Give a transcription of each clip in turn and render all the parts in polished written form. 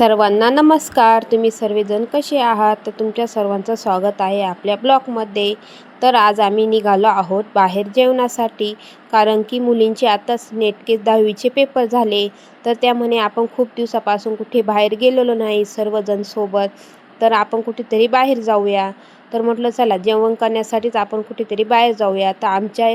सर्वांना नमस्कार. तुम्ही सर्वजण कसे आहात? तर तुमच्या सर्वांचं स्वागत आहे आपल्या ब्लॉगमध्ये. तर आज आम्ही निघालो आहोत बाहेर जेवणासाठी, कारण की मुलींचे आताच नेटके 10वीचे पेपर झाले. तर त्यामुळे आपण खूप दिवसापासून कुठे बाहेर गेलेलो नाही सर्वजण सोबत, तर आपण कुठेतरी बाहेर जाऊया. तर म्हटलं चला जेवण करण्यासाठीच आपण कुठेतरी बाहेर जाऊया. तर आमच्या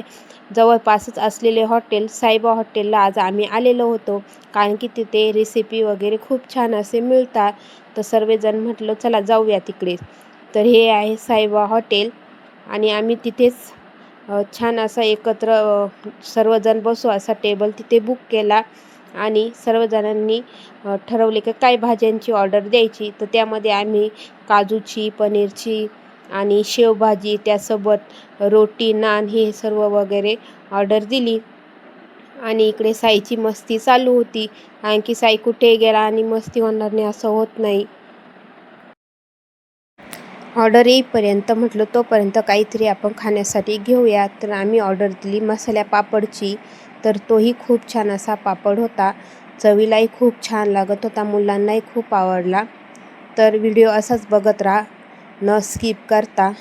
जवळपासच असलेले हॉटेल साईबा हॉटेलला आज आम्ही आलेलो होतो, कारण की तिथे रेसिपी वगैरे खूप छान असे मिळतात. तर सर्वजण म्हटलं चला जाऊया तिकडे. तर हे आहे साईबा हॉटेल आणि आम्ही तिथेच छान असा एकत्र सर्वजण बसू असा टेबल तिथे बुक केला आणि सर्वजणांनी ठरवले की काय भाज्यांची ऑर्डर द्यायची. तर त्यामध्ये आम्ही काजूची, पनीरची आणि शेवभाजी, त्यासोबत रोटी, नान हे सर्व वगैरे ऑर्डर दिली. आणि इकडे साईची मस्ती चालू होती, कारण की साई कुठे गेला आणि मस्ती होणार नाही असं होत नाही. ऑर्डर येईपर्यंत म्हटलं तोपर्यंत काहीतरी आपण खाण्यासाठी घेऊया. तर आम्ही ऑर्डर दिली मसाल्या पापडची. तर तोही खूप छान असा पापड होता, चवीलाही खूप छान लागत होता, मुलांनाही खूप आवडला. तर व्हिडिओ असाच बघत राहा न स्किप करता.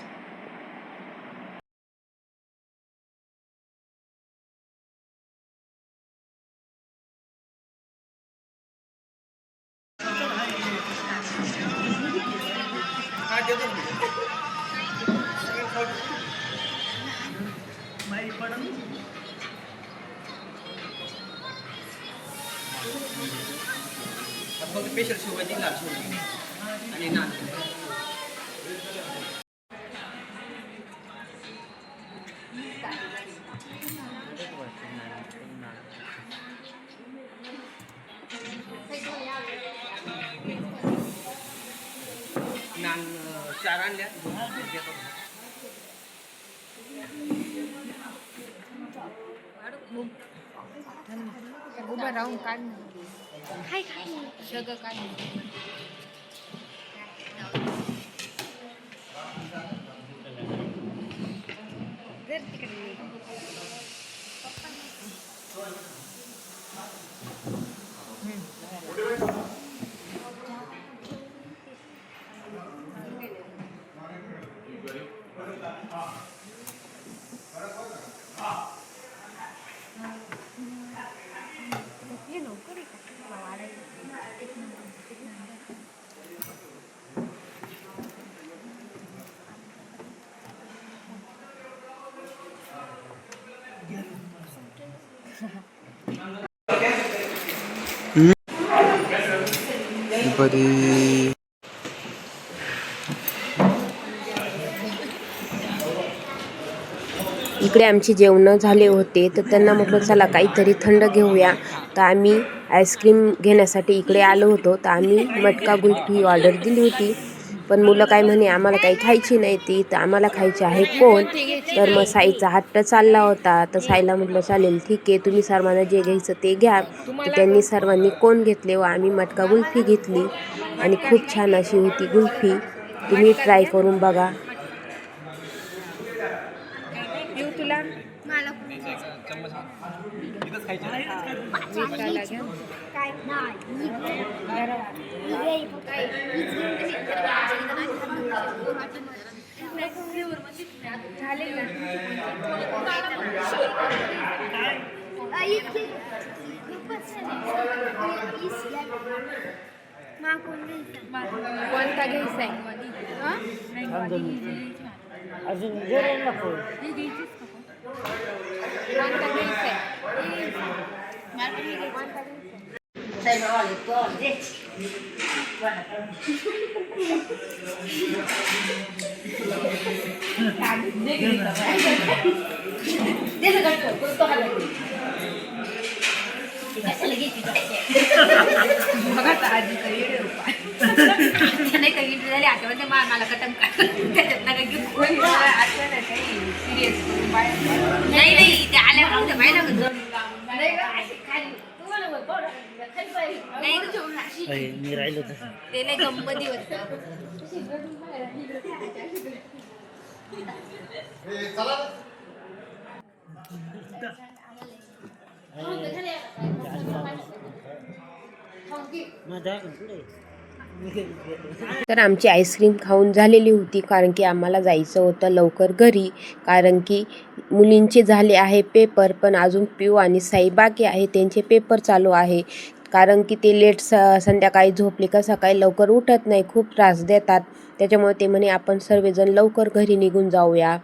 स्पेशल शिवाजी आणि नान नान 4 आणल्या. उभं राहून काढ काय सगळं काय जर तिकडे इकडे आमची जेवणं झाले होते, तर त्यांना म्हटलं चला काहीतरी थंड घेऊया. तर आम्ही आईस्क्रीम घेण्यासाठी इकडे आलो होतो. तर आम्ही मटका कुल्फी ऑर्डर दिली होती, पण मुलं काय म्हणे आम्हाला काही खायची नाही ती, तर आम्हाला खायची आहे कोण. तर मग साईचा हट्ट चालला होता. तर साईला म्हटलं चालेल ठीक आहे, तुम्ही सर्वांना जे घ्यायचं ते घ्या. तर त्यांनी सर्वांनी कोण घेतले व आम्ही मटका कुल्फी घेतली आणि खूप छान अशी होती कुल्फी. तुम्ही ट्राय करून बघा. येऊ तुला मला इथंच खायचं काय नाही झाले कोणता घ्यायचा अजून जेवण नको. नाही काही झाली आठवण मला कटम त्याच्यात नका घेऊ आठवण सिरियस नाही नाही ते आल्यावर पाहिलं मी राहिलो ते लय गंमती होत माझ्या पुढे तर आमची आईस्क्रीम खाऊन झालेली होती, कारण की आम्हाला जायचं होतं लवकर घरी, कारण की मुलींचे झाले आहे पेपर, पण अजून पिऊ आणि साई बाकी आहे, त्यांचे पेपर चालू आहे. कारण की ते लेट संध्याकाळी झोपले का सकाळी लवकर उठत नाही, खूप त्रास देतात. त्याच्यामुळे ते म्हणे आपण सर्वजण लवकर घरी निघून जाऊया.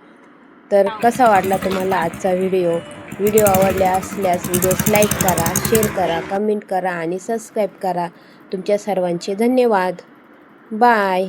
तर कसा वाटला तुम्हाला आजचा व्हिडिओ आवडला असल्यास व्हिडिओस लाईक करा, शेअर करा, कमेंट करा आणि सबस्क्राईब करा. तुमच्या सर्वांचे धन्यवाद. बाय.